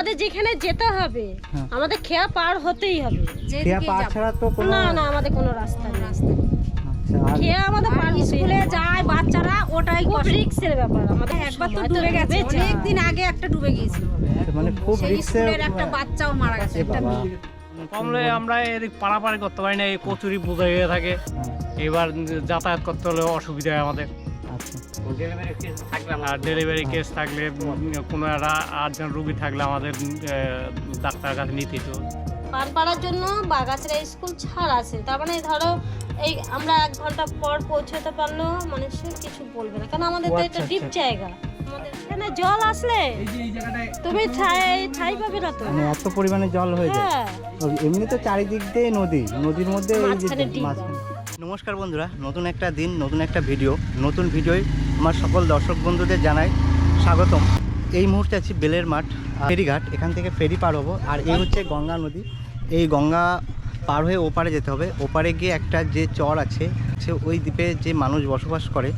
আমাদের যেখানে যেতে হবে আমাদের খেয়া পার হতেই হবে। খেয়া পার ছাড়া তো কোনো না না আমাদের কোনো রাস্তা নেই। আচ্ছা, আর খেয়া আমাদের পার স্কুলে যায় বাচ্চারা, ওটাই খুব রিস্কের ব্যাপার। আমাদের একবার তো ডুবে গেছে, অনেক দিন আগে একটা ডুবে গিয়েছিল, মানে খুব সেই রিস্কের স্কুলের একটা বাচ্চাও মারা গেছে, একটা মেয়ে। কমলে আমরা এদিক পারাপারি করতে পারি না, এই কচুরি বোঝা হয়ে থাকে। এবার যাতায়াত করতে হলে অসুবিধা হয় আমাদের। আচ্ছা, আর ডেলিভারি কেস থাকলে কোনো একটা আর্জেন্ট রুগী থাকলে আমাদের ডাক্তারের কাছে নিতে হতো। পার পাড়ার জন্য বাগাছড়া স্কুল ছাড় আছে, তার মানে ধরো এই আমরা 1 ঘন্টা পর পৌঁছতে পারলেও মানুষের কিছু বলবে না, কারণ আমাদের তো এটা ডিপ জায়গা। আমাদের এখানে জল আসলে তুমি ঠাই পাবে না তো, মানে এত পরিমাণে জল হয়ে যায়। হ্যাঁ এমনি তো চারিদিক দিয়ে নদী, নদীর মধ্যে এই যে মাঝখানে ডিপ। নমস্কার বন্ধুরা, নতুন একটা দিন, নতুন একটা ভিডিও, নতুন ভিডিওয় আমার সকল দর্শক বন্ধুদের জানাই স্বাগতম। এই মুহূর্তে আছি বেলের মাঠ ফেরিঘাট, এখান থেকে ফেরি পার হবো। আর এই হচ্ছে গঙ্গা নদী, এই গঙ্গা পার হয়ে ওপারে যেতে হবে। ওপারে গিয়ে একটা যে চর আছে, ওই দ্বীপে যে মানুষ বসবাস করে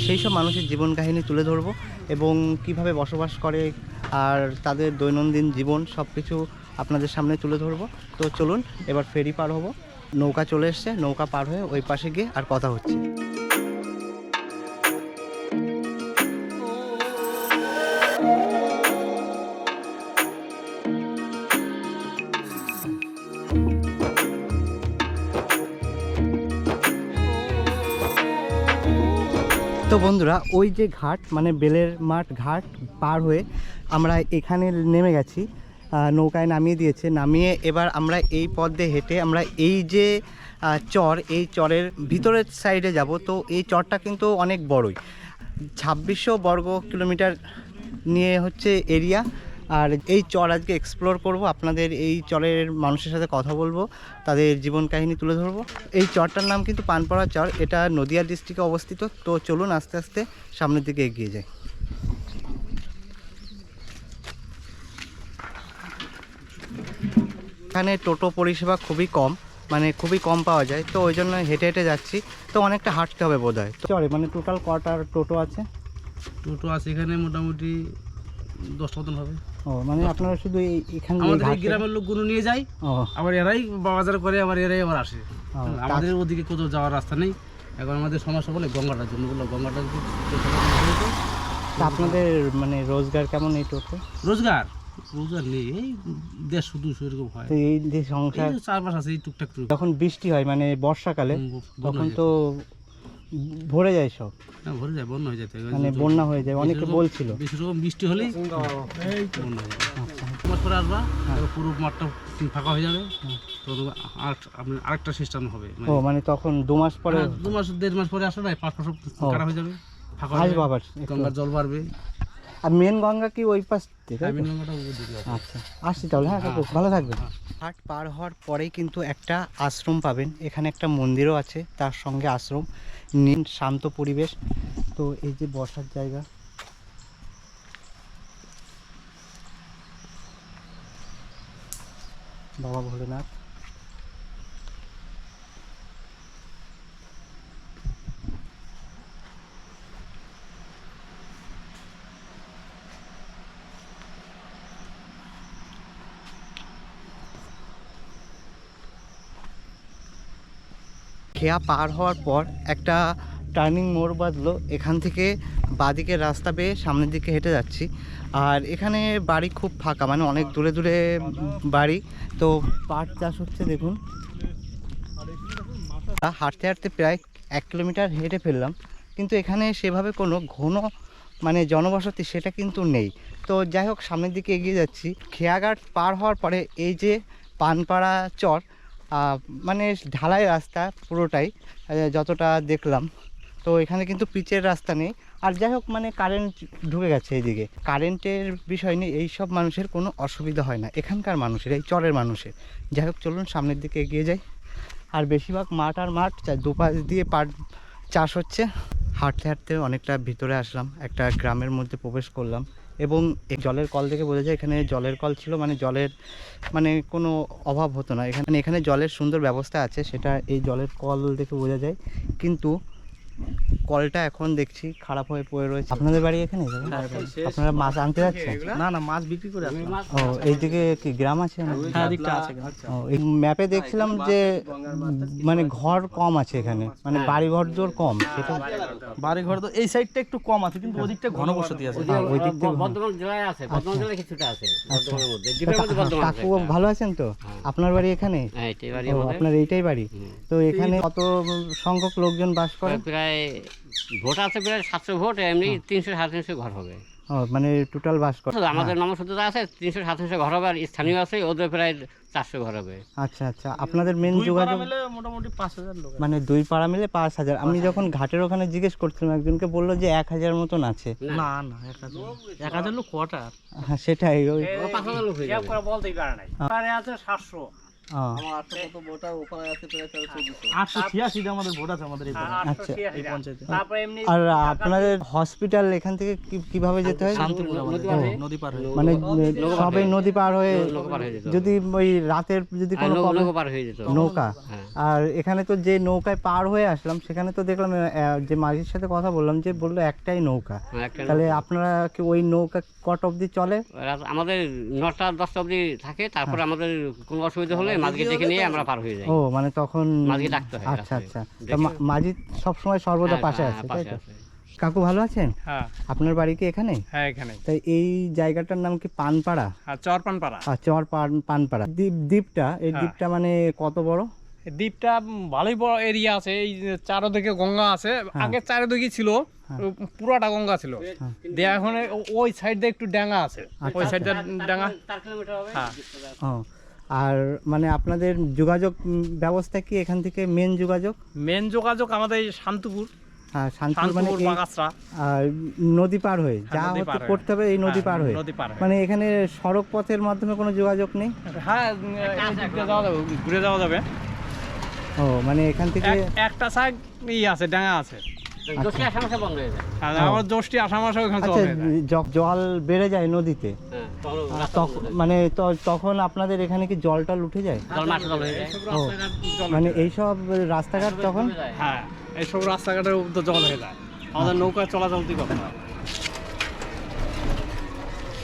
সেই সব মানুষের জীবন কাহিনী তুলে ধরবো এবং কিভাবে বসবাস করে আর তাদের দৈনন্দিন জীবন সব কিছু আপনাদের সামনে তুলে ধরবো। তো চলুন এবার ফেরি পার হবো। নৌকা চলে এসছে, নৌকা পার হয়ে ওই পাশে গিয়ে আর কথা হচ্ছে। তো বন্ধুরা, ওই যে ঘাট মানে বেলের মাঠ ঘাট পার হয়ে আমরা এখানে নেমে গেছি, নৌকায় নামিয়ে দিয়েছে। নামিয়ে এবার আমরা এই পথ দিয়ে হেঁটে আমরা এই যে চর, এই চরের ভিতরের সাইডে যাব। তো এই চরটা কিন্তু অনেক বড়ই, 2600 বর্গ কিলোমিটার নিয়ে হচ্ছে এরিয়া। আর এই চর আজকে এক্সপ্লোর করব, আপনাদের এই চরের মানুষের সাথে কথা বলবো, তাদের জীবন কাহিনী তুলে ধরবো। এই চরটার নাম কিন্তু পানপাড়া চর, এটা নদিয়া ডিস্ট্রিক্টে অবস্থিত। তো চলুন আস্তে আস্তে সামনের দিকে এগিয়ে যাই। এখানে টোটো পরিষেবা খুবই কম, মানে খুবই কম পাওয়া যায়, তো ওই জন্য হেঁটে হেঁটে যাচ্ছি। তো অনেকটা হাঁটতে হবে বোধ হয়। চরে মানে টোটাল কটার টোটো আছে? টোটো আছে এখানে মোটামুটি 10টা মতন হবে। ও মানে আপনারা শুধু এখান আমাদের এই গ্রামের লোকগুলো নিয়ে যায়, ও আবার এরাই বাজার করে, আবার এরাই আবার আসে। ও, আমাদের ওদিকে কোথাও যাওয়ার রাস্তা নেই। এখন আমাদের সমস্যা বলে গঙ্গাটার জন্য, বললো গঙ্গাটা যদি তা আপনাদের মানে রোজগার কেমন এই টোটো? রোজগার রোজগার নেই, এই 150-200 এরকম হয়। তো এই যে সংসার, এই চারপাশ আছে এই টুকটাক টুক। যখন বৃষ্টি হয় মানে বর্ষাকালে, বন্যা তখন হয়ে তো ভরে যায় সব, যায়। হ্যাঁ, ভরে যায়, বন্যা হয়ে যায়। মানে বন্যা হয়ে যায়, অনেকে বলছিল। বেশি রকম বৃষ্টি হলেই বন্যা হয়ে যায়। 2 মাস পরে আসবা, পুরো মাঠটা ফাঁকা হয়ে যাবে, তো আপনার আরেকটা সিস্টেম হবে। ও মানে তখন 2 মাস পরে, 2 মাস 1.5 মাস পরে আসলে 5 মাস কাটা হয়ে যাবে, ফাঁকা হয়ে আসবো যাবে, আবার। গঙ্গার জল বাড়বে। আর মেন গঙ্গা কি ওই পাশ থেকে? আমি গঙ্গাটা উপর দিকে আছে। আচ্ছা, আসছি তাহলে। হ্যাঁ কাকু, ভালো থাকবেন। হাট পার হওয়ার পরেই কিন্তু একটা আশ্রম পাবেন, এখানে একটা মন্দিরও আছে, তার সঙ্গে আশ্রম, নিন শান্ত পরিবেশ। তো এই যে বসার জায়গা, বাবা ভোলেনাথ। খেয়া পার হওয়ার পর একটা টার্নিং মোড় বাঁধলো, এখান থেকে বাঁদিকে রাস্তা পেয়ে সামনের দিকে হেঁটে যাচ্ছি। আর এখানে বাড়ি খুব ফাঁকা, মানে অনেক দূরে দূরে বাড়ি। তো পাট চাষ হচ্ছে দেখুন। হাঁটতে হাঁটতে প্রায় 1 কিলোমিটার হেঁটে ফেললাম, কিন্তু এখানে সেভাবে কোনো ঘন মানে জনবসতি সেটা কিন্তু নেই। তো যাই হোক, সামনের দিকে এগিয়ে যাচ্ছি। খেয়াঘাট পার হওয়ার পরে এই যে পানপাড়া চর, মানে ঢালাই রাস্তা পুরোটাই, যতটা দেখলাম। তো এখানে কিন্তু পিচের রাস্তা নেই। আর যাই হোক, মানে কারেন্ট ঢুকে গেছে এইদিকে, কারেন্টের বিষয় নেই, এই সব মানুষের কোনো অসুবিধা হয় না এখানকার মানুষের, এই চরের মানুষের। যাই হোক, চলুন সামনের দিকে এগিয়ে যাই। আর বেশিরভাগ মাঠ আর মাঠ, দুপাশ দিয়ে পাট চাষ হচ্ছে। হাঁটতে হাঁটতে অনেকটা ভিতরে আসলাম, একটা গ্রামের মধ্যে প্রবেশ করলাম। এবং এই জলের কল থেকে বোঝা যায় এখানে জলের কল ছিল, মানে জলের মানে কোনো অভাব হতো না এখানে। এখানে জলের সুন্দর ব্যবস্থা আছে, সেটা এই জলের কল দেখে বোঝা যায়। কিন্তু কলটা এখন দেখছি খারাপ হয়ে পড়ে রয়েছে। আপনাদের বাড়ি এখানে আপনারা মাছ আনতে যাচ্ছেন? না মাছ বিক্রি করে আসলাম। ও এইদিকে কি গ্রাম আছে? হ্যাঁ দিকটা আছে। ও এই ম্যাপে দেখছিলাম যে মানে ঘর কম আছে এখানে, মানে বাড়ি ঘর জোর কম, সেটা বাড়ি ঘর তো এই সাইডটা একটু কম আছে, কিন্তু ওদিকটা ঘনবসতি আছে। ওই দিক থেকে বর্ধমান জেলায় আছে, বর্ধমান জেলায় কিছুটা আছে, বর্ধমানের মধ্যে দ্বীপের মধ্যে বর্ধমান আছে। কাকু ভালো আছেন তো? আপনার বাড়ি এখানে? হ্যাঁ এটাই বাড়ি ও, আমাদের। আপনার এইটাই বাড়ি? তো এখানে কত সংখ্যক লোকজন বাস করে? প্রায় ভোট আছে প্রায় 700 ভোট, এমনি 300-350 ঘর হবে। ও মানে টোটাল বাস করে। আমাদের নমসূত্রতা আছে 300-700 ঘর হবে, আর স্থানীয় আছে ওদের প্রায় 400 ঘর হবে। আচ্ছা আচ্ছা, আপনাদের মেন যোগাযোগ মিলে মোটামুটি 5000 লোক। মানে 2 পাড়া মিলে 5000? আমি যখন ঘাটের ওখানে জিজ্ঞেস করছিলাম একজনকে বললো যে 1000 মতন আছে। না 1000 লোক কোয়ার্টার। হ্যাঁ সেটাই ওই 5000 লোক হয়ে হিসাব যাবে। করে বলতেই পারে নাই। তারে আছে 700, 886 আমাদের ভোট আছে আমাদের এই পাড়ায়। 886 পঞ্চায়েতে। তারপরে এমনি আর আপনাদের হসপিটাল এখান থেকে কিভাবে যেতে হয়? শান্তিপুর আমাদের, নদী পার হয়ে। নদী পার হয়ে। মানে সবাই নদী পার হয়ে নৌকা পার হয়ে যেত। যদি ওই রাতের যদি কোনো problem- নৌকা পার হয়ে যেত। নৌকা? হ্যাঁ। আর এখানে তো যে নৌকায় পার হয়ে আসলাম সেখানে তো দেখলাম যে মাঝির সাথে কথা বললাম যে বললো একটাই নৌকা। একটা তাহলে আপনারা কি ওই নৌকা কট অবধি চলে? রাত আমাদের 9টা-10টা অবধি থাকে, তারপর আমাদের কোনো অসুবিধা হলে মাঝকে ডেকে নিয়ে আমরা পার হয়ে যাই। ও মানে তখন মাঝিকে ডাকতে হয় আচ্ছা রাত্রে। আচ্ছা, তো মাঝি সবসময় সর্বদা হ্যাঁ, পাশে হ্যাঁ, আছে, তাই পাশে তো? আছে। কাকু ভালো আছেন? হ্যাঁ আপনার বাড়ি কি এখানে? হ্যাঁ এখানে। তাই এই জায়গাটার নাম কি পানপাড়া? আর চরপানপাড়া। আর চর পানপাড়া দ্বীপটা, এই হ্যাঁ। দ্বীপটা মানে কত বড়? এই দ্বীপটা ভালোই বড় এরিয়া আছে, এই যে চারদিকে গঙ্গা আছে। আগে চারিদিকে ছিল পুরাটা গঙ্গা ছিল, দিয়ে এখন ওই সাইড দিয়ে একটু ডাঙ্গা আছে, ওই সাইড ডাঙ্গা। 4 কিলোমিটার হবে। হ্যাঁ ও আর মানে আপনাদের যোগাযোগ ব্যবস্থা কি এখান থেকে মেন যোগাযোগ? মেন যোগাযোগ আমাদের এই শান্তিপুর, হ্যাঁ শান্তিপুর মানে শান্তিপুর এই- বাগাসরা। আর নদী পার হয়ে যা নদী হতে পার হয়ে। করতে হবে এই নদী হ্যাঁ, পার হয়ে। নদী পার হয়ে। মানে এখানে সড়ক পথের মাধ্যমে কোনো যোগাযোগ নেই? হ্যাঁ এই দিক দিয়ে যাওয়া যাবে, ঘুরে যাওয়া যাবে। ও মানে এখান থেকে একটা সাইড আছে, ডাঙ্গা আছে। দশটি আসামে বন্ধ হয়ে যায়। আর আমার 10টি আষাঢ় মাসে ওখানে আচ্ছা, চলে যায়। জল বেড়ে যায় নদীতে, হ্যাঁ, তখন আর রাস্তা বন্ধ হয়ে যায়। মানে তখন আপনাদের এখানে কি জলটা উঠে যায়? জল মাঠে জল হয়ে যায়। এইসব রাস্তাঘাট জল মানে হয়ে যায়। এইসব রাস্তাঘাট তখন ডুবে যায়। হ্যাঁ এইসব রাস্তাঘাটের তো জল হয়ে যায়, আমাদের নৌকা চলাচলতি করতে হয়।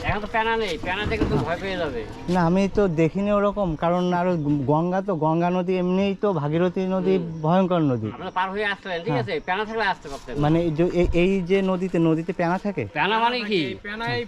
এখন তো প্যানা নেই, প্যানা থেকে তো ভয় পেয়ে যাবে। না আমি তো দেখিনি ওরকম, কারণ আরো গঙ্গা, তো গঙ্গা নদী এমনিই তো ভাগীরথী নদী ভয়ঙ্কর নদী। আমরা পার হয়ে আসলেন, ঠিক আছে, প্যানা থাকলে আসতে পারতেন। মানে এই যে নদীতে পেনা থাকে? প্যানা মানে কি? এই পেনাই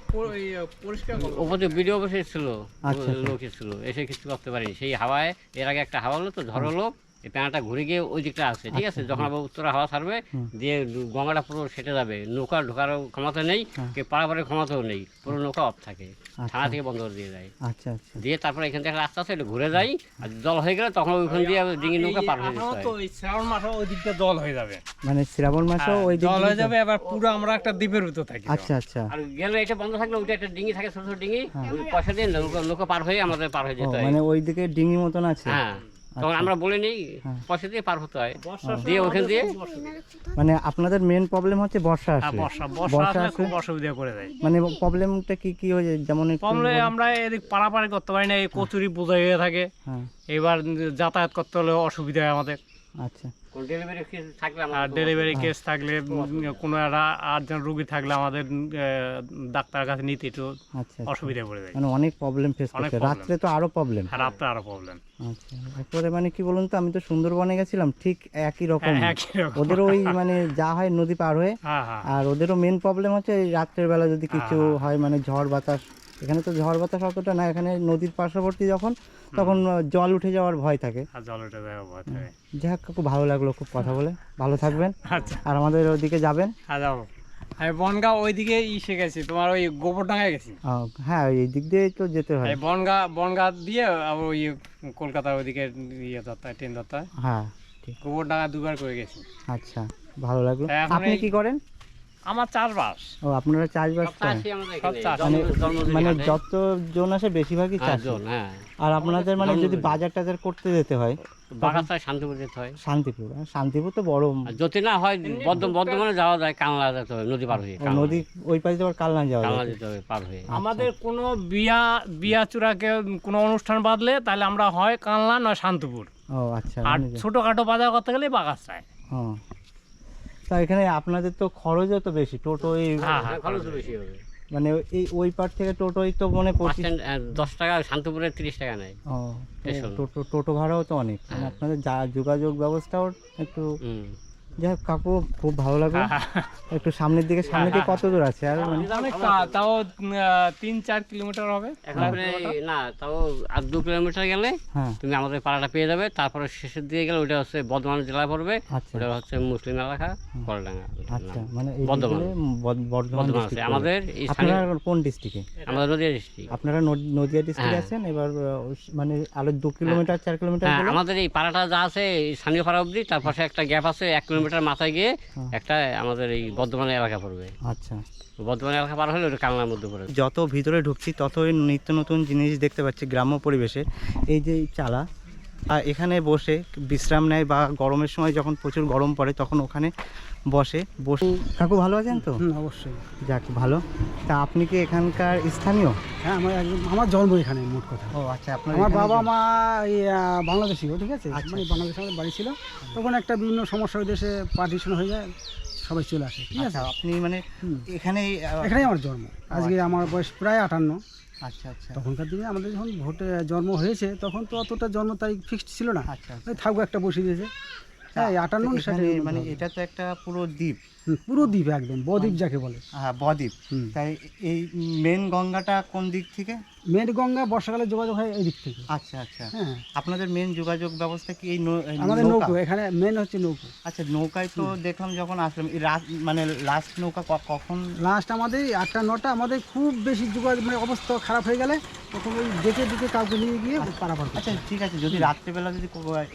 পরিষ্কার করলো। ওপরে ভিডিও অফিসে ছিল, আচ্ছা, লোক ছিল, এসে কিছু করতে পারিনি। সেই হাওয়ায় এর আগে একটা হাওয়া হলো তো, ঝড় হলো, এই প্যানাটা ঘুরে গিয়ে ওই দিকটা আছে, ঠিক আছে। যখন আবার উত্তরা হাওয়া ছাড়বে, দিয়ে গঙ্গাটা পুরো সেটে যাবে, নৌকা ঢোকারও ক্ষমতা নেই, কে পারাপারের ক্ষমতাও নেই, পুরো নৌকা অফ থাকে, থানা থেকে বন্ধ করে দিয়ে যায়। আচ্ছা আচ্ছা, দিয়ে তারপরে এখান থেকে একটা রাস্তা আছে, এটা ঘুরে যাই, আর জল হয়ে গেলে তখন ওইখান দিয়ে ডিঙি নৌকা পার হয়ে যেতে এখনো হয়। তো এই শ্রাবণ মাসে ওই দিকটা জল হয়ে যাবে। মানে শ্রাবণ মাসেও হ্যাঁ, ওই দিক জল দিয়ে হয়ে যাবে, এবার পুরো আমরা একটা দ্বীপের ভিতর থাকি। আচ্ছা আচ্ছা, আর গেলে এটা বন্ধ থাকলে ওইটা একটা ডিঙি থাকে, ছোট ছোট ডিঙি, ওই পয়সা দিয়ে নৌকা পার হয়ে আমাদের পার হয়ে ও যেতে হয়। মানে ওইদিকে ডিঙি মতন আছে? হ্যাঁ, তখন আমরা বলে নিই পয়সা দিয়ে পার হতে হয়, দিয়ে ওখান দিয়ে মানে আপনাদের মেন প্রবলেম হচ্ছে বর্ষা হ্যাঁ, আসলে? বর্ষা আসলে খুব অসুবিধা করে দেয়। মানে প্রবলেমটা কি হয়ে যায়, যেমন একটু কমলে বলুন। আমরা এদিক পারাপারি করতে পারি না, এই কচুরি বোঝা হয়ে থাকে, হ্যাঁ এবার যাতায়াত করতে হলে অসুবিধা হয় আমাদের। আচ্ছা, ডেলিভারি থাকলে আর আমাদের ডেলিভারি কেস থাকলে কোনো একটা আর্জেন্ট রুগী থাকলে আমাদের ডাক্তার কাছে নিতে একটু আচ্ছা, অসুবিধা পড়ে যায়। মানে অনেক প্রবলেম ফেস অনেক করতে, problem। রাত্রে তো আরো প্রবলেম। আর রাত্রে আরো প্রবলেম। আচ্ছা, এরপরে মানে কি বলুন তো, আমি তো সুন্দরবনে গেছিলাম, ঠিক একই রকম। হ্যাঁ, একই রকম। ওদেরও ওই মানে যা হয় নদী পার হয়ে, হ্যাঁ হ্যাঁ আর ওদেরও মেন প্রবলেম হচ্ছে এই রাত্রের বেলা যদি কিছু হয়, মানে ঝড় বাতাস। এখানে তো ঝড় বাতাস অতটা না, এখানে নদীর পার্শ্ববর্তী যখন, তখন জল উঠে যাওয়ার ভয় থাকে। আর জল উঠে যায় ভয় থাকে। যাই হোক কাকু, ভালো লাগলো খুব কথা বলে, ভালো থাকবেন। আচ্ছা আর আমাদের ওদিকে যাবেন? হ্যাঁ যাবো। আমি বনগাঁ ওইদিকে ইসে গেছি, তোমার ওই গোবরডাঙ্গায় গেছি। হ্যাঁ এই দিক দিয়ে তো যেতে হয়। এই বনগাঁ দিয়ে আবার ওই কলকাতার ওইদিকে ইয়ে ধরতে হয়, ট্রেন ধরতে হয়। হ্যাঁ ঠিক, গোবরডাঙ্গা দুবার করে গেছি। আচ্ছা ভালো লাগলো। এখন আপনি এই- কি করেন? আমার চাষবাস। ও আপনারা চাষবাস করেন? আসি আমাদের সব এখানে, চাষ। মানে যত জন আসে বেশিরভাগই চাষ। হ্যাঁ, আর আপনাদের মানে যদি বাজার টাজার করতে যেতে হয় বাগাছায় শান্তিপুর যেতে হয়। শান্তিপুর, শান্তিপুর তো বড় আর যদি না হয় বর্ধমানে যাওয়া যায়, কানলা যেতে হবে, নদী পার হয়ে, নদী, ওই পাশে আবার কালনা যাওয়া কানলা যায়। যেতে হবে পার হয়ে। আমাদের কোনো বিয়া চূড়াকে কোনো অনুষ্ঠান বাঁধলে তাহলে আমরা হয় কানলা নয় শান্তিপুর। ও আচ্ছা, আর মানে যে- ছোটখাটো বাজার করতে গেলে বাগাছায়। ও তা এখানে আপনাদের তো খরচও তো বেশি, টোটোই হ্যাঁ খরচ বেশি হবে। মানে এই ওই পার থেকে টোটোই তো মনে 10 টাকা, শান্তপুরে 30 টাকা নেয়। ও স্টেশন। টোটো ভাড়াও তো অনেক, মানে হ্যাঁ। আপনাদের যোগাযোগ ব্যবস্থাও একটু। হুম। যাই হোক কাকু, খুব ভালো লাগলো। একটু সামনের দিকে কত দূর আছে আর মানে অনেক তাও 3-4 কিলোমিটার হবে। একেবারে না, তাও আর 2 কিলোমিটার গেলে হ্যাঁ তুমি আমাদের পাড়াটা পেয়ে যাবে। তারপরে শেষের দিকে গেলে ওটা হচ্ছে বর্ধমান জেলা পড়বে, আচ্ছা ওটা হচ্ছে মুসলিম এলাকা, কলডাঙ্গা। আচ্ছা, মানে এই বর্ধমান। দিকে বর্ধমান বর্ধমান আছে district পড়বে। আমাদের এই আপনারা স্থানীয়, কোন ডিস্ট্রিক্টে? আমাদের নদীয়া ডিস্ট্রিক্ট। আপনারা নদিয়া ডিস্ট্রিক্টে হ্যাঁ। আছেন। এবার মানে আরো 2 কিলোমিটার 4 কিলোমিটার হ্যাঁ, গেলে আমাদের এই পাড়াটা যা আছে এই স্থানীয় পাড়া অবধি, তার পাশে একটা গ্যাপ আছে 1 কিলোমিটার মাথায় গিয়ে একটা আমাদের এই বর্ধমান এলাকা পড়বে। আচ্ছা, বর্ধমান এলাকা পার হলে ওটা কালনার মধ্যে পড়বে। যত ভিতরে ঢুকছি ততই নিত্য নতুন জিনিস দেখতে পাচ্ছি গ্রাম্য পরিবেশে। এই যে চালা, আর এখানে বসে বিশ্রাম নেয় বা গরমের সময় যখন প্রচুর গরম পড়ে তখন ওখানে বসে। কাকু ভালো আছেন তো? অবশ্যই। যাক ভালো। তা আপনি কি এখানকার স্থানীয়? হ্যাঁ, আমার জন্ম এখানে, মোট কথা। ও আচ্ছা, আপনার আমার এখানে বাবা জন্ম। মা এই বাংলাদেশিও, ঠিক আছে, আচ্ছা, মানে বাংলাদেশে আমাদের বাড়ি ছিল। তখন একটা বিভিন্ন সমস্যার দেশে পার্টিশন হয়ে যায়, সবাই চলে আসে, ঠিক আছে। আচ্ছা, আপনি মানে এখানেই এখানেই আমার জন্ম। আজকে আমার বয়স প্রায় 58। আচ্ছা আচ্ছা তখনকার দিনে আমাদের যখন ভোটে জন্ম হয়েছে তখন তো অতটা জন্ম তারিখ ফিক্সড ছিল না। আচ্ছা, ওই থাকবো একটা বসে দিয়েছে। হ্যাঁ, 58 এখানে মানে এটা তো একটা পুরো দ্বীপ। পুরো দ্বীপ, একদম বদ্বীপ যাকে বলে। হ্যাঁ, বদ্বীপ। হুম। তাই এই মেন গঙ্গাটা কোন দিক থেকে? মেন গঙ্গা বর্ষাকালে যোগাযোগ হয় এই দিক থেকে। আচ্ছা আচ্ছা, হ্যাঁ, আপনাদের মেন যোগাযোগ ব্যবস্থা কি এই আমাদের নৌকা? নৌকো, এখানে মেন হচ্ছে নৌকো। আচ্ছা, নৌকায় তো দেখলাম যখন আসলাম এই মানে লাস্ট নৌকা কখন? লাস্ট আমাদের 8টা-9টা, আমাদের খুব বেশি যোগাযোগ মানে অবস্থা খারাপ হয়ে গেলে তখন ওই দিকে কাউকে নিয়ে গিয়ে পারাপার করতে আচ্ছা ঠিক আছে, যদি রাত্রেবেলা যদি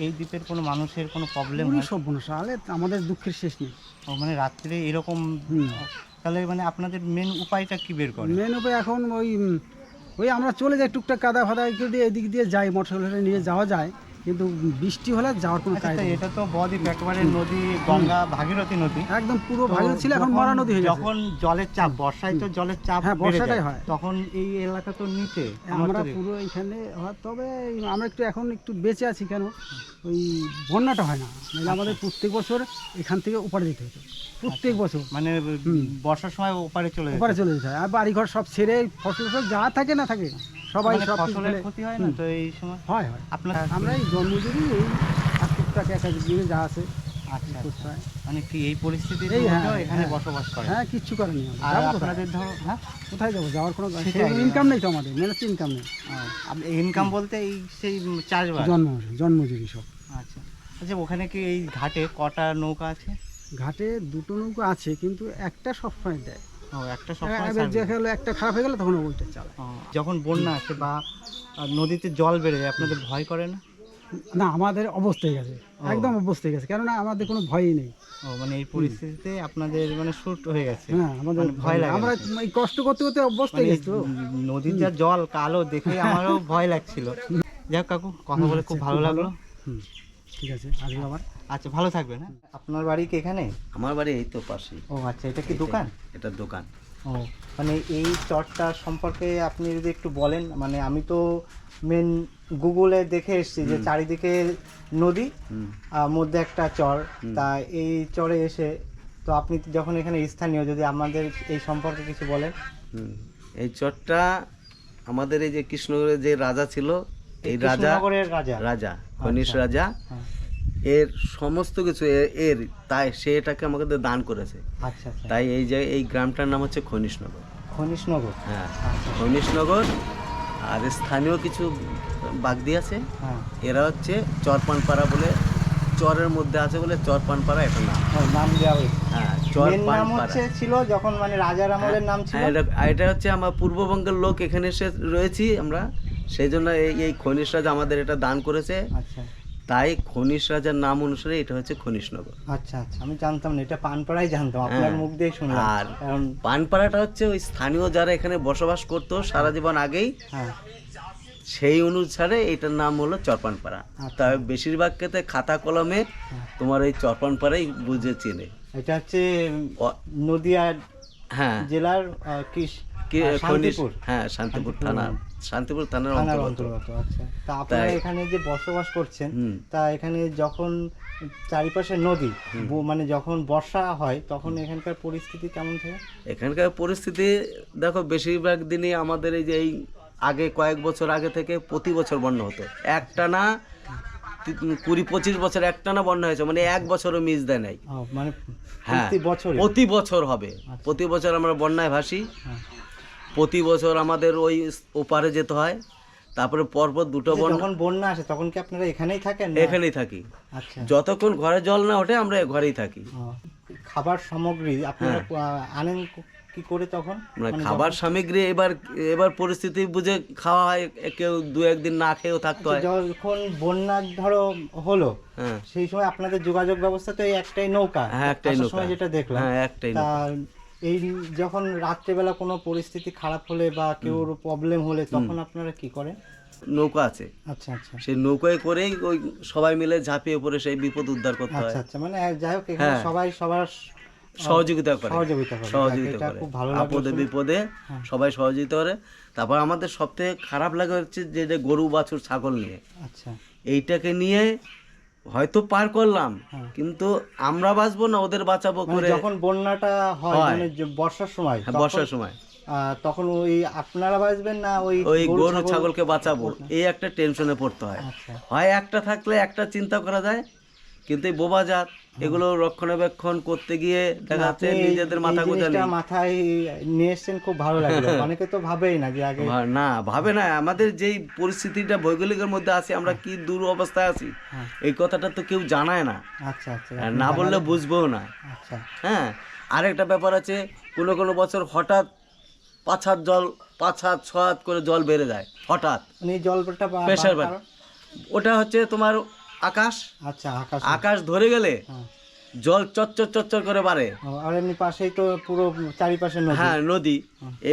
এই দ্বীপের কোনো মানুষের কোনো প্রবলেম পুরো হয়, সর্বনাশ, তাহলে আমাদের দুঃখের শেষ নেই। ও মানে রাত্রে এরকম, তাহলে মানে আপনাদের মেন উপায়টা কি বের করে? মেন উপায় এখন ওই আমরা চলে যাই টুকটাক কাদা ফাদা দিয়ে এদিক দিয়ে যাই, মোটরসাইকেল নিয়ে যাওয়া যায়, কিন্তু বৃষ্টি হলে যাওয়ার কোনো আচ্ছা, কাজ তা নেই। এটা তো বদ্বীপ, একেবারে নদী, গঙ্গা, ভাগীরথী নদী। একদম পুরো তো ভাগীরথী ছিল, এখন যখন- মরা নদী হয়ে গেছে। যখন জলের চাপ, বর্ষায় তো জলের চাপ হ্যাঁ, বেড়ে বর্ষাটাই যায়, হয়। তখন এই এলাকা তো নিচে। আমরা পুরো এখানে হয়, তবে আমরা এখন একটু বেঁচে আছি কেন, ওই বন্যাটা হয় না, মানে আমাদের প্রত্যেক বছর এখান থেকে ওপারে যেতে হতো, প্রত্যেক বছর মানে বর্ষার সময় ওপারে চলে যেত। ওপারে চলে যেতে হয়। আর বাড়িঘর সব ছেড়ে ফসল যা থাকে না থাকে সবাই মানে সব কিছু ফসলের ফেলে- ক্ষতি হয় না তো এই সময়? হয় আপনার আমরা এই জন্মজুরি এই টুকটাক এক দিনে যা আছে আচ্ছা করতে হয়। মানে কি এই পরিস্থিতির এই হ্যাঁ, মধ্যেও এখানে হ্যাঁ। বসবাস করে? হ্যাঁ, কিচ্ছু করেনি। আর যাবো কোথায়? আপনাদের ধরো, হ্যাঁ, কোথায় যাবো, যাওয়ার কোনো সেটাই, ইনকাম নেই তো আমাদের, মেন হচ্ছে ইনকাম নেই। ইনকাম বলতে এই সেই চাষবাস? জন্মজুরি সব। আচ্ছা আচ্ছা, ওখানে কি এই ঘাটে কটা নৌকা আছে? ঘাটে 2টো নৌকো আছে, কিন্তু একটা সবসময় দেয়। ও, একটা সবসময় এবার service। দেখা গেলো একটা খারাপ হয়ে গেলে তখন ওইটা চালায়। ও, যখন বন্যা আসে বা নদীতে জল বেড়ে যায় আপনাদের ভয় করে না? না, আমাদের অবস্থা হয়ে গেছে, একদম অবস্থা হয়ে গেছে, কেননা আমাদের কোনো ভয়ই নেই। ও, মানে এই পরিস্থিতিতে আপনাদের মানে শুট হয়ে গেছে। হ্যাঁ, আমাদের মানে ভয় লাগে আমরা না? এই কষ্ট করতে করতে অবস্থা হয়ে মানে গেছে তো। নদীর যা জল কালো দেখে আমারও ভয় লাগছিল। যাই হোক কাকু, কথা বলে খুব ভালো লাগলো। ঠিক আছে, আসবে আবার। আচ্ছা, ভালো থাকবেন। হ্যাঁ, আপনার বাড়ি কি এখানে? আমার বাড়ি এই তো পাশেই। ও আচ্ছা, এটা কি দোকান? এটা দোকান। ও, মানে এই চরটা সম্পর্কে আপনি যদি একটু বলেন। মানে আমি তো মেন গুগলে দেখে এসেছি যে চারিদিকে নদী, মধ্যে একটা চর। তা এই চরে এসে তো আপনি যখন এখানে স্থানীয়, যদি আমাদের এই সম্পর্কে কিছু বলেন। এই চরটা আমাদের এই যে কৃষ্ণনগরের যে রাজা ছিল, এই রাজা, কৃষ্ণনগরের রাজা, রাজা খনিশ রাজা, হ্যাঁ। এর সমস্ত কিছু এর তাই সে এটাকে আমাকে দান করেছে। আচ্ছা আচ্ছা, তাই এই যে এই গ্রামটার নাম হচ্ছে খনিশনগর। খনিশনগর। হ্যাঁ, খনিশনগর। আর স্থানীয় কিছু বাগদি আছে, হ্যাঁ, এরা হচ্ছে চরপানপাড়া বলে, চরের মধ্যে আছে বলে চরপানপাড়া এটা নাম। নাম দেওয়া হয়েছে। হ্যাঁ, মেন নাম চরপানপাড়া। হচ্ছে ছিল যখন মানে রাজার আমলের নাম ছিল। এটা হচ্ছে আমার পূর্ববঙ্গের লোক এখানে এসে রয়েছি আমরা, সেই জন্য এই খনিশ রাজা আমাদের এটা দান করেছে। আচ্ছা তাই খনিশ রাজার নাম অনুসারে এটা হচ্ছে খনিশনগর। আচ্ছা আচ্ছা, আমি জানতাম না, এটা পানপাড়াই জানতাম, আপনার মুখ দিয়ে শুনলাম। আর কারণ পানপাড়াটা হচ্ছে ওই স্থানীয় যারা এখানে বসবাস করতো সারা জীবন আগেই, হ্যাঁ, সেই অনুসারে এটার নাম হলো চরপানপাড়া। তবে বেশিরভাগ ক্ষেত্রে খাতা কলমে তোমার এই চরপানপাড়াই বুঝে চেনে। এটা হচ্ছে অ- নদিয়া হ্যাঁ, জেলার খনিশ, শান্তিপুর। হ্যাঁ, শান্তিপুর থানা শান্তিপুর থানার থানার অন্তর্গত। অন্তর্গত। আচ্ছা, তা আপনারা তাই। এখানে যে বসবাস করছেন, হুম। তা এখানে যখন চারিপাশে নদী, মানে যখন বর্ষা হয় তখন এখানকার পরিস্থিতি কেমন থাকে? এখানকার পরিস্থিতি দেখো, বেশিরভাগ দিনই আমাদের এই যে এই আগে কয়েক বছর আগে থেকে প্রতি বছর বন্যা হতো, একটা না 20-25 বছর একটানা বন্যা হয়েছে, মানে এক বছরও মিস দেয় নাই। মানে হ্যাঁ, প্রতি বছর প্রতি বছর হবে, প্রতি বছর আমরা বন্যায় ভাসি, প্রতি বছর আমাদের ওই ওপারে যেতে হয়, তারপরে পরপর দুটো বন্যা। যখন বন্যা আসে তখন কি আপনারা এখানেই থাকেন? এখানেই থাকি, আচ্ছা, যতক্ষণ ঘরে জল না ওঠে আমরা ঘরেই থাকি। খাবার সামগ্রী আপনারা আনেন কি করে তখন? মানে খাবার সামগ্রী এবার পরিস্থিতি বুঝে খাওয়া হয়, কেউ 2-1 দিন না খেয়েও থাকতে হয়। যখন বন্যা ধরো হলো, হ্যাঁ, সেই সময় আপনাদের যোগাযোগ ব্যবস্থা তো এই একটাই নৌকা। হ্যাঁ, একটাই আসার নৌকা। সময় যেটা দেখলাম, হ্যাঁ, একটাই তা নৌকা। এই যখন রাত্রেবেলা কোনো পরিস্থিতি খারাপ হলে বা কেউ প্রবলেম হলে তখন আপনারা কি করেন? নৌকা আছে, আচ্ছা আচ্ছা সেই নৌকায় করেই ওই সবাই মিলে ঝাঁপিয়ে পড়ে সেই বিপদ উদ্ধার করতে হয়। আচ্ছা আচ্ছা, মানে যাই হোক এখানে হ্যাঁ। সবাই সবার সহযোগিতা করে, সহযোগিতা করে। সহযোগিতা এটা করে, খুব ভালো লাগলো আপদে শুনে। বিপদে সবাই সহযোগিতা করে। তারপর আমাদের সবথেকে খারাপ লাগে হচ্ছে যে গরু বাছুর ছাগল নিয়ে, আচ্ছা, এইটাকে নিয়ে হয়তো পার করলাম, কিন্তু আমরা বাঁচবো না, ওদের বাঁচাবো মানে করে। যখন বন্যাটা হয় হয়। মানে যে বর্ষার সময়, হ্যাঁ, তখন, বর্ষার সময় তখন ওই আপনারা বাঁচবেন না ওই গরু ছাগলকে বাঁচাবো, এই একটা টেনশনে পড়তে হয়। আচ্ছা, হয় একটা থাকলে একটা চিন্তা করা যায়, কিন্তু এই বোবা জাত এগুলো রক্ষণাবেক্ষণ করতে গিয়ে দেখা যাচ্ছে আপনি নিজেদের মাথা এই গোঁজা জিনিসটা নেই। মাথায় নিয়ে এসেছেন, খুব ভালো লাগলো। অনেকে তো ভাবেই না যে আগে। না ভাবে না, আমাদের যেই পরিস্থিতিটা ভৌগোলিকের মধ্যে আছি, আমরা কি দূর অবস্থায় আছি, এই কথাটা তো কেউ জানায় না, আচ্ছা আচ্ছা, আর না বললে বুঝবেও না। আচ্ছা, হ্যাঁ, আরেকটা ব্যাপার আছে, কোনো বছর হঠাৎ 5 হাত জল, 5 হাত 6 হাত করে জল বেড়ে যায় হঠাৎ, মানে জলটা প্রেশার বাড়ে। ওটা হচ্ছে তোমার আকাশ, আচ্ছা, আকাশ। আকাশ ধরে গেলে জল চচ্চর করে বাড়ে। আর এমনি পাশেই তো পুরো চারিপাশে নদী। হ্যাঁ, নদী।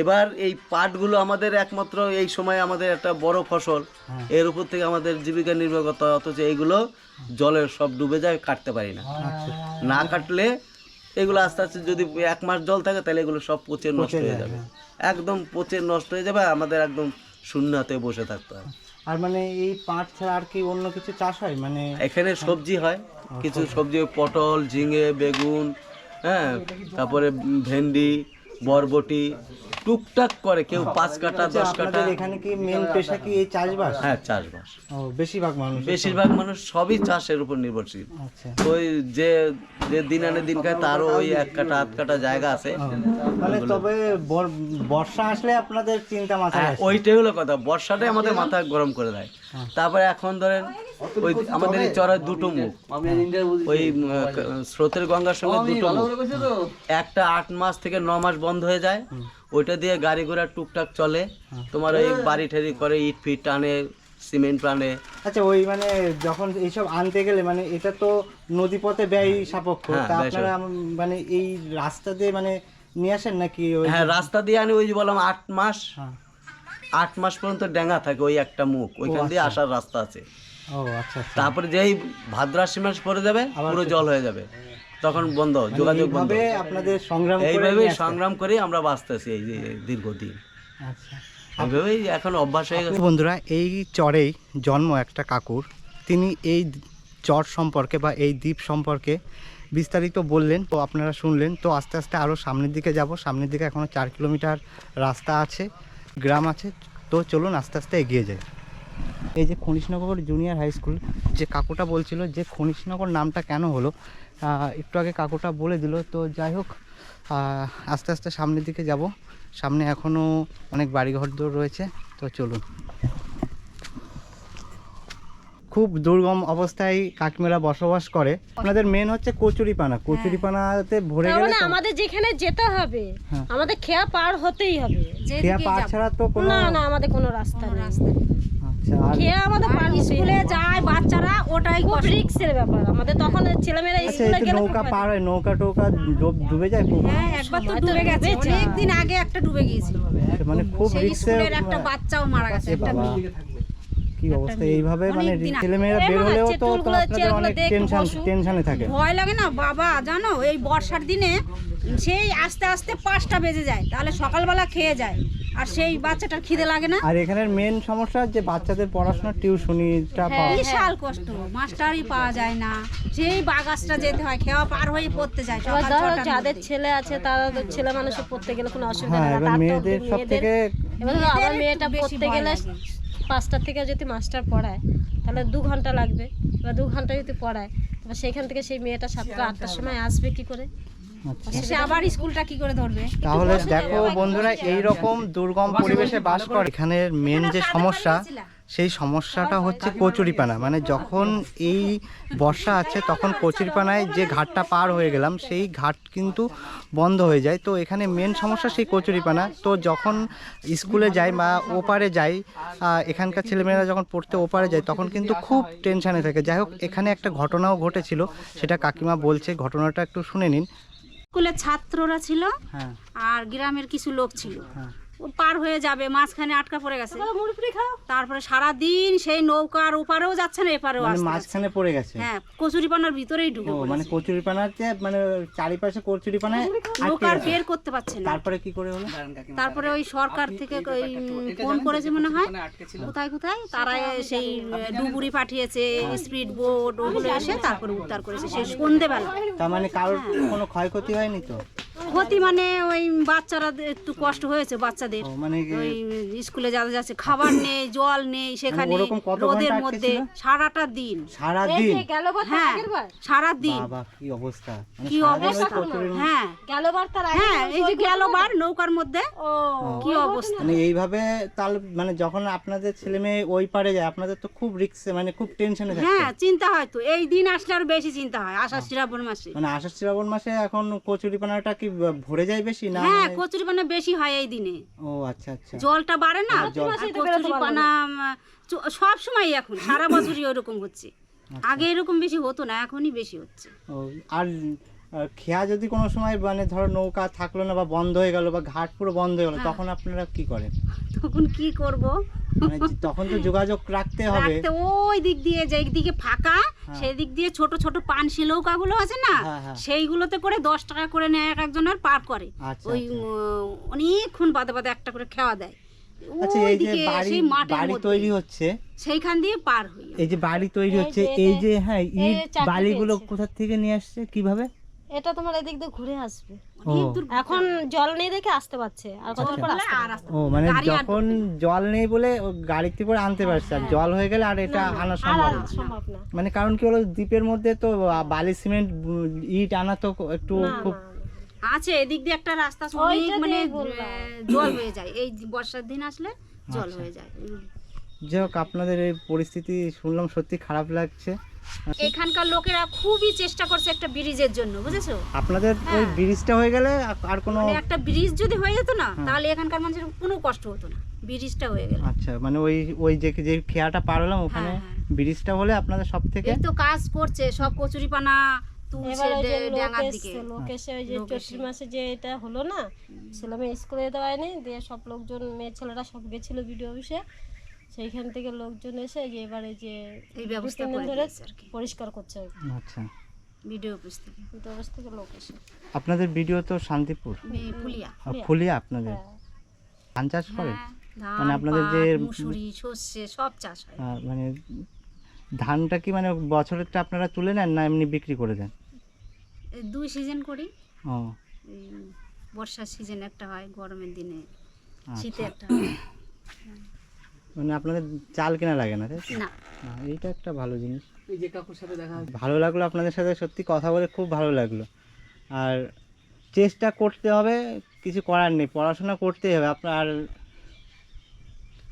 এবার এই পাটগুলো আমাদের একমাত্র এই সময় আমাদের একটা বড় ফসল, এর উপর থেকে আমাদের জীবিকা নির্বাহ করতে হয়, অথচ এইগুলো জলে সব ডুবে যায়, কাটতে পারি না। না কাটলে এগুলো আস্তে আস্তে যদি 1 মাস জল থাকে তাহলে এগুলো সব পচে নষ্ট হয়ে যাবে, একদম পচে নষ্ট হয়ে যাবে, আমাদের একদম শূন্য হাতে বসে থাকতে হয়। আর মানে এই পাট ছাড়া আর কি অন্য কিছু চাষ হয়? মানে এখানে সবজি হয়, কিছু সবজি, পটল, ঝিঙে, বেগুন, হ্যাঁ, তারপরে ভেন্ডি, বরবটি, টুকটাক করে কেউ 5 কাঠা 10 কাঠা। আপনাদের এখানে কি মেন পেশা কি এই চাষবাস? হ্যাঁ, চাষবাস। ও, বেশিরভাগ মানুষ সবই চাষের উপর নির্ভরশীল। আচ্ছা, ওই যে দিন আনে দিন খায় তারও ওই 1 কাঠা 8 কাঠা জায়গা আছে। মানে তবে বর্ষা আসলে আপনাদের চিন্তা মাথায় আসে। ওইটাই হলো কথা, বর্ষাটাই আমাদের মাথা গরম করে দেয়। তারপরে এখন ধরেন ওই আমাদের এই চড়ায় 2টো মুখ, ওই স্রোতের গঙ্গার সঙ্গে 2টো মুখ, একটা 8 মাস থেকে 9 মাস বন্ধ হয়ে যায়, ওইটা দিয়ে গাড়ি ঘোড়া টুকটাক চলে, তোমার ওই বাড়ি ঠাড়ি করে, ইট ফিট টানে, সিমেন্ট টানে। আচ্ছা, ওই মানে যখন এইসব আনতে গেলে মানে এটা তো নদীপথে ব্যয় সাপেক্ষ, তা আপনারা মানে এই রাস্তা দিয়ে মানে নিয়ে আসেন নাকি? হ্যাঁ, রাস্তা দিয়ে আনি, ওই যে বললাম 8 মাস, 8 মাস পর্যন্ত ডেঙ্গা থাকে, ওই একটা মুখ, ওইখান দিয়ে আসার রাস্তা আছে। ও আচ্ছা আচ্ছা, তারপরে যেই ভাদ্র আশ্বিন মাস পরে যাবে পুরো জল হয়ে যাবে, তখন বন্ধ, যোগাযোগ বন্ধ। আপনাদের সংগ্রাম করে এইভাবেই সংগ্রাম করে আমরা বাঁচতেছি এই যে দীর্ঘদিন, আচ্ছা, এইভাবেই এখন অভ্যাস হয়ে গেছে। বন্ধুরা, এই চরেই জন্ম একটা কাকুর, তিনি এই চর সম্পর্কে বা এই দ্বীপ সম্পর্কে বিস্তারিত বললেন, তো আপনারা শুনলেন। তো আস্তে আস্তে আরও সামনের দিকে যাব, সামনের দিকে এখনও 4 কিলোমিটার রাস্তা আছে, গ্রাম আছে, তো চলুন আস্তে আস্তে এগিয়ে যাই। এই যে খনিশনগর জুনিয়র হাই স্কুল, যে কাকুটা বলছিল যে খনিশনগর নামটা কেন হলো, একটু আগে কাকুটা বলে দিল। তো যাই হোক, আস্তে আস্তে সামনের দিকে যাব, সামনে এখনও অনেক বাড়িঘর রয়েছে, তো চলুন। খুব দুর্গম অবস্থায় কাকিমারা বসবাস করে। আপনাদের মেন হচ্ছে কচুরিপানাতে ভরে তার গেলে মানে আমাদের যেখানে যেতে হবে, আমাদের খেয়া পার হতেই হবে। খেয়া পার ছাড়া তো কোনো না আমাদের কোনো রাস্তা নেই। আচ্ছা, আর খেয়া আমাদের পার স্কুলে যায় বাচ্চারা, ওটাই খুব রিস্কের ব্যাপার আমাদের। তখন ছেলেমেয়েরা আচ্ছা, স্কুলে এই তো গেলে নৌকা পার হয়, নৌকা টোকা ডুবে যায় খুব? হ্যাঁ, একবার তো ডুবে গেছে, অনেকদিন আগে একটা ডুবে গিয়েছিল, মানে খুব সেই রিস্কের। স্কুলের একটা বাচ্চাও মারা গেছে, একটা মেয়ে। কি অবস্থা এইভাবে, মানে অনেকদিন আগে। ছেলেমেয়েরা বের হলেও তো আপনাদের অনেক টেনশনে থাকে। ভয় লাগে না বাবা, জানো এই বর্ষার দিনে সেই আস্তে আস্তে 5টা বেজে যায়, তাহলে সকালবেলা খেয়ে যায় আর সেই বাচ্চাটার খিদে লাগে না। আর এখানের মেন সমস্যা যে বাচ্চাদের পড়াশোনার টিউশনিটা পাওয়া বিশাল কষ্ট, মাস্টারই পাওয়া যায় না, সেই বাগাসটা যেতে হয়, খেওয়া পার হয়ে পড়তে যায় এবার সকাল ধরো 6টার যাদের মধ্যে। ছেলে আছে তারা তো ছেলে মানুষের পড়তে গেলে কোনো অসুবিধা হ্যাঁ, নেই এবার তার তো মেয়েদের সব থেকে এবার ধরো আমার মেয়েদের মেয়েটা একটু বেশি পড়তে ভয় গেলে লাগে। 5টা থেকে যদি মাস্টার পড়ায় তাহলে 2 ঘন্টা লাগবে, এবার 2 ঘন্টা যদি পড়ায় এবার সেইখান থেকে সেই মেয়েটা 7টা 8টার সময় আসবে কি করে? আচ্ছা। এসে আবার স্কুলটা কি করে ধরবে? তাহলে দেখো বন্ধুরা, এই রকম দুর্গম পরিবেশে বাস করে এখানের মেন যে সমস্যা, সেই সমস্যাটা হচ্ছে কচুরিপানা। মানে যখন এই বর্ষা আছে তখন কচুরিপানায় যে ঘাটটা পার হয়ে গেলাম সেই ঘাট কিন্তু বন্ধ হয়ে যায়। তো এখানে মেন সমস্যা সেই কচুরিপানা। তো যখন স্কুলে যাই বা ওপারে যাই, এখানকার ছেলেমেয়েরা যখন পড়তে ওপারে যায় তখন কিন্তু খুব টেনশানে থাকে। যাই হোক, এখানে একটা ঘটনাও ঘটেছিল, সেটা কাকিমা বলছে, ঘটনাটা একটু শুনে নিন। স্কুলের ছাত্ররা ছিল হ্যাঁ আর গ্রামের কিছু লোক ছিল, হ্যাঁ ও পার হয়ে যাবে, মাঝখানে আটকা পড়ে গেছে। তারপরে সারা দিন সেই নৌকার ওপারেও যাচ্ছে না, এপারেও মানে আসছে না। মাঝখানে পড়ে গেছে। হ্যাঁ, কচুরিপানার ভিতরেই ঢুকে ও পড়েছে। মানে কচুরিপানাতে মানে চারিপাশে কচুরিপানায় আটকে নৌকার গেছে। বের করতে পারছে না। তারপরে কি করে হলো? তারপরে ওই সরকার থেকে ওই ফোন করেছে মনে হয়, কোথায় কোথায় তারা সেই ডুবুরি পাঠিয়েছে, স্পিড বোট, ওগুলো এসে তারপরে উদ্ধার করেছে সেই সন্ধেবেলা। তার মানে কারোর কোনো ক্ষয়ক্ষতি হয়নি তো? ক্ষতি মানে ওই বাচ্চারা একটু কষ্ট হয়েছে বাচ্চাদের, ও, মানে ওই স্কুলে যারা যাচ্ছে, খাবার নেই, জল নেই সেখানে, ওরকম কত ঘন্টা রোদের আটকে মধ্যে ছিল? সারাটা দিন। সারাদিন? হ্যাঁ, সারা দিন। বাবা, কি অবস্থা! মানে কি সারাদিন ওই অবস্থা! কচুরির- হ্যাঁ গেলবার তার আগে হ্যাঁ, এই যে গেলবার নৌকার মধ্যে কি অবস্থা! মানে এইভাবে তাহলে মানে যখন আপনাদের ছেলে মেয়ে ওই পারে যায় আপনাদের তো খুব রিস্কে, মানে খুব টেনশনে থাকে। হ্যাঁ, চিন্তা হয় তো, এই দিন আসলে আরো বেশি চিন্তা হয়, আষাঢ় শ্রাবণ মাসে। মানে আষাঢ় শ্রাবণ মাসে এখন কচুরিপানাটা কি ভরে যায় বেশি না? হ্যাঁ, মানে- কচুরিপানা বেশি হয় এই দিনে, ও আচ্ছা আচ্ছা। জলটা বাড়ে না, জল। আর কচুরিপানা সব সময় এখন সারা বছরই ওরকম হচ্ছে। আগে এরকম বেশি হতো না, এখনই বেশি হচ্ছে। ও, আর খেয়া যদি কোনো সময় মানে ধরো নৌকা থাকলো না বা বন্ধ হয়ে গেল বা ঘাট পুরো বন্ধ হয়ে গেল, তখন আপনারা কি করেন? তখন কি করব? মানে তখন তো যোগাযোগ রাখতে হবে। রাখতে ওই দিক দিয়ে, যে দিকে ফাঁকা সেই দিক দিয়ে ছোট ছোট পানশি নৌকাগুলো আছে না, হ্যাঁ, হ্যাঁ। সেইগুলোতে করে 10 টাকা করে নেয় এক একজনের, পার করে। আচ্ছা, ওই আচ্ছা। অনেকক্ষণ বাদে বাদে একটা করে খাওয়া দেয়। আচ্ছা, এই যে ওইদিকে বাড়ি সেই মাঠের বাড়ি মধ্যে, তৈরি হচ্ছে, সেইখান দিয়ে পার হই। এই যে বাড়ি তৈরি এই হচ্ছে, যে এই এটা- যে হ্যাঁ ইট এই চাকরি বালিগুলো পেয়েছে। কোথা থেকে নিয়ে আসছে, কিভাবে? এটা তোমার এদিক দিয়ে ঘুরে আসবে। ও এখন জল নেই দেখে আসতে পারছে, আর কতক্ষণ পর আসতে আর পারবে? ও মানে গাড়ি আর যখন জল নেই বলে ও গাড়িতে করে আনতে পারছে, আর জল হয়ে গেলে আর এটা আনা আর সম্ভব আর না। সম্ভব না। মানে কারণ কি হলো, দ্বীপের মধ্যে তো বালি সিমেন্ট ইট আনা তো একটু না, খুব না, না। আছে এদিক দিয়ে একটা রাস্তা আছে, ওইটা অনেক মানে দিয়েই বললাম। জল হয়ে যায়, এই বর্ষার দিন আসলে জল আচ্ছা। হয়ে যায়। যাই হোক, আপনাদের এই পরিস্থিতি শুনলাম সত্যি খারাপ লাগছে। এখানকার লোকেরা খুবই চেষ্টা করছে একটা ব্রিজের জন্য, বুঝেছো? আপনাদের ওই ব্রিজটা হয়ে গেলে আর কোনো মানে একটা ব্রিজ যদি হয়ে যেত না, তাহলে এখানকার মানুষের কোনো কষ্ট হতো না, ব্রিজটা হয়ে গেল। আচ্ছা, মানে ওই ওই যে যে খেয়াটা পার হলাম ওখানে হ্যাঁ, হ্যাঁ। ব্রিজটা হলে আপনাদের সব থেকে এই তো কাজ করছে, সব কচুরিপানা তুলছে এবার ওই যে লোক ডাঙার দিকে। এসছে, লোক এসে ওই যে লোক চৈত্র মাসে যে এটা হলো না, ছেলে মেয়ে স্কুলে যেতে পারেনি, দিয়ে সব লোকজন মেয়ে ছেলেরা সব গেছিল বিডিও অফিসে, সেইখান থেকে লোকজন এসে যে এবারে যে এই ব্যবস্থা 2-3 দিন করে ধরে দিয়েছে আর কি, পরিষ্কার করছে আচ্ছা। ভিডিও অফিস থেকে। বিডিও অফিস থেকে লোক এসে। আপনাদের ভিডিও তো শান্তিপুর, ফুলিয়া। ফুলিয়া আপনাদের হ্যাঁ। ধান চাষ করেন? হ্যাঁ, মানে ধান, আপনাদের পাট, যে- মুসুরি, সর্ষে সব চাষ হয়। মানে ধানটা কি মানে বছরেরটা আপনারা তুলে নেন না এমনি বিক্রি করে দেন? এই 2 সিজন করি, ও এই বর্ষার সিজন একটা হয়, গরমের দিনে, আচ্ছা। শীতে একটা হয়। মানে আপনাদের চাল কেনা লাগে না, তাই তো? না, না, এইটা একটা ভালো জিনিস। ভালো লাগলো আপনাদের সাথে সত্যি কথা বলে, খুব ভালো লাগলো। আর চেষ্টা করতে হবে, কিছু করার নেই, পড়াশোনা করতেই হবে আপনার।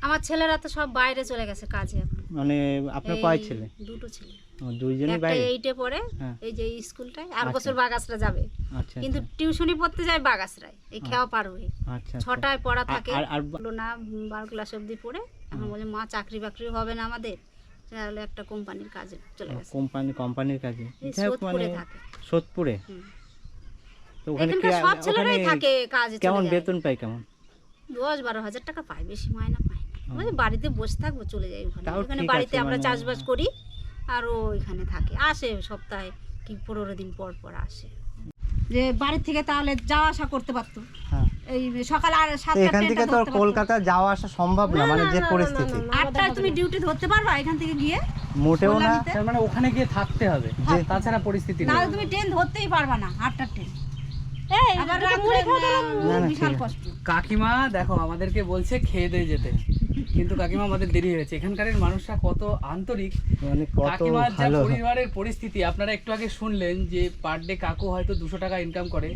আমার ছেলেরা তো সব বাইরে চলে গেছে কাজে এখন। মানে আপনার এই কয় ছেলে? 2টো ছেলে, ও, দুইজনই একটা বাইরে? 8-এ পড়ে, হ্যাঁ। এই যে এই স্কুলটায়, আর আচ্ছা। বছর বাগাসরা যাবে, আচ্ছা কিন্তু টিউশনি পড়তে যায় বাগাসরায়, এই খেওয়া পার হয়ে। আচ্ছা। 6টায় পড়া থাকে, আর হলো না 12 ক্লাস অবধি পড়ে, এখন বলে মা চাকরি বাকরি হবে না আমাদের, তাহলে একটা কোম্পানির কাজে চলে গেছে, কোম্পানির কাজে এই যাই হোক, সোদপুরে মানে থাকে। সোদপুরে? হুম। তো ওখানে এখানকার সব ছেলেরাই ওখানে থাকে কাজে, কেমন বেতন পায় কেমন? 10-12 হাজার টাকা পায়, বেশি মায়না পায় না। ওই বাড়িতে বসে থাকবো, চলে যাই ওখানে, তাও এখানে ঠিক বাড়িতে আছে, আমরা মানে- চাষবাস করি, আর ও এখানে থাকে, আসে সপ্তাহে কি 15 দিন পর পর আসে। যে বাড়ির থেকে তাহলে যাওয়া আসা করতে পারতো। হ্যাঁ। এই সকাল আর তো 7টা এখান থেকে তো আর কলকাতা যাওয়া আসা সম্ভব না, মানে যে পরিস্থিতি। 8টায় তুমি ডিউটি ধরতে পারবা এখান থেকে গিয়ে? মোটেও না। তার মানে ওখানে গিয়ে থাকতে হবে, তাছাড়া পরিস্থিতি নেই। নাহলে তুমি ট্রেন ধরতেই পারবা না, 8টার ট্রেন। এই আবার দুটো রাত্রে মুড়ি খাওয়া দিলাম। না, না, বিশাল ঠিক আছে। কষ্ট। কাকিমা দেখো আমাদেরকে বলছে খেয়ে দিয়ে যেতে, কিন্তু কাকিমা আমাদের দেরি হয়েছে। এখানকার মানুষরা কত আন্তরিক, মানে কত কাকিমার যা ভালো। পরিবারের পরিস্থিতি আপনারা একটু আগে শুনলেন যে পার ডে কাকু হয়তো 200 টাকা ইনকাম করে,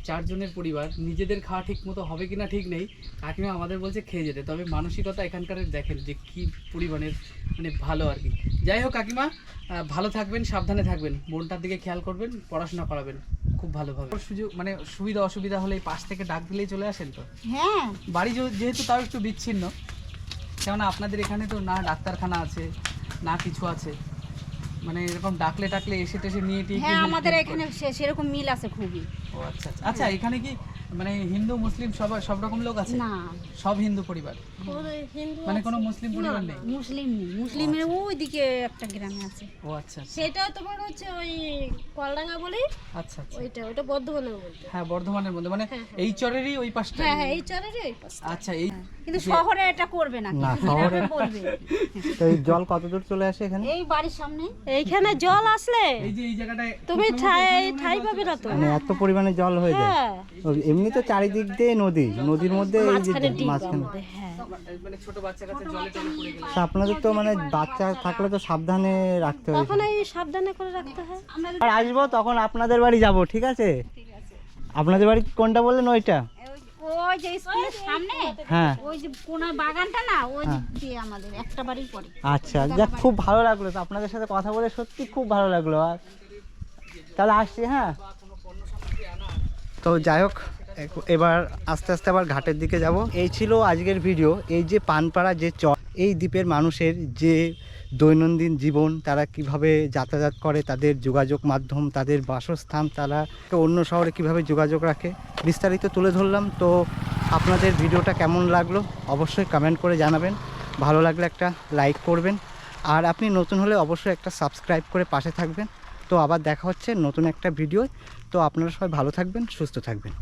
4 জনের পরিবার, নিজেদের খাওয়া ঠিক মতো হবে কিনা ঠিক নেই। কাকিমা আমাদের বলছে খেয়ে যেতে, তবে মানসিকতা এখানকার দেখেন যে কি পরিমাণের মানে ভালো আর কি। যাই হোক কাকিমা, ভালো থাকবেন, সাবধানে থাকবেন, বোনটার দিকে খেয়াল করবেন, পড়াশোনা করাবেন খুব ভালোভাবে। সুযোগ মানে সুবিধা অসুবিধা হলে এই পাশ থেকে ডাক দিলেই চলে আসেন তো? হ্যাঁ, বাড়ি যেহেতু তাও একটু বিচ্ছিন্ন, কেননা আপনাদের এখানে তো না ডাক্তারখানা আছে না কিছু আছে, মানে এরকম ডাকলে টাকলে এসে টেসে নিয়ে টিয়ে হ্যাঁ, কি আমাদের help এখানে সেরকম মিল আছে খুবই। ও আচ্ছা আচ্ছা। আচ্ছা এখানে কি মানে হিন্দু মুসলিম সব রকম লোক আছে? না, সব হিন্দু পরিবার, হিন্দু মানে কোনো মুসলিম পরিবার নেই? মুসলিম নেই, মুসলিমের ওইদিকে একটা গ্রামে আছে। ও আচ্ছা আচ্ছা সেটা তোমার হচ্ছে ওই কলডাঙ্গা বলি, আচ্ছা আচ্ছা। ওইটা বর্ধমানের মধ্যে। হ্যাঁ বর্ধমানের মধ্যে, মানে এই চরেরই ওই পাশটা? হ্যাঁ হ্যাঁ, এই চরেরই ওই পাশে। আচ্ছা এই কিন্তু শহরে এটা করবে না, না, কিন্তু শহরে- গ্রামে বলবে। তো এই জল কত দূর চলে আসে এখানে? এই বাড়ির সামনে এইখানে জল আসলে এই যে এই জায়গাটায় তুমি ঠাই পাবে না তো। মানে এত পরিমাণে জল হয়ে যায়? হ্যাঁ, ও, এমনি তো চারিদিক দিয়ে নদী, নদীর মধ্যে এই যে মাঝখানে ডিপ মাঝখানে। আমাদের, হ্যাঁ। মানে ছোট বাচ্চা কাছে জলে টলে পড়ে গেলে তো আপনাদের তো মানে বাচ্চা থাকলে তো সাবধানে রাখতে হবে। তখন এই সাবধানে করে রাখতে হয়। আর আসবো তখন আপনাদের বাড়ি যাব, ঠিক আছে? আপনাদের বাড়ি কোনটা বললেন? ওইটা? ওই যে স্কুলের সামনে, হ্যাঁ। ওই যে কোন বাগানটা না, ওই দিক দিয়ে আমাদের একটা বাড়ি পড়ে। আচ্ছা, যাক, খুব ভালো লাগলো তো আপনাদের সাথে কথা বলে, সত্যি খুব ভালো লাগলো। আর তাহলে আসছি, হ্যাঁ। তো যাই হোক, এবার আস্তে আস্তে আবার ঘাটের দিকে যাব। এই ছিল আজকের ভিডিও। এই যে পানপাড়া যে চর, এই দ্বীপের মানুষের যে দৈনন্দিন জীবন, তারা কিভাবে যাতায়াত করে, তাদের যোগাযোগ মাধ্যম, তাদের বাসস্থান, তারা অন্য শহরে কিভাবে যোগাযোগ রাখে, বিস্তারিত তুলে ধরলাম। তো আপনাদের ভিডিওটা কেমন লাগলো অবশ্যই কমেন্ট করে জানাবেন। ভালো লাগলে একটা লাইক করবেন, আর আপনি নতুন হলে অবশ্যই একটা সাবস্ক্রাইব করে পাশে থাকবেন। তো আবার দেখা হচ্ছে নতুন একটা ভিডিও। তো আপনারা সবাই ভালো থাকবেন, সুস্থ থাকবেন।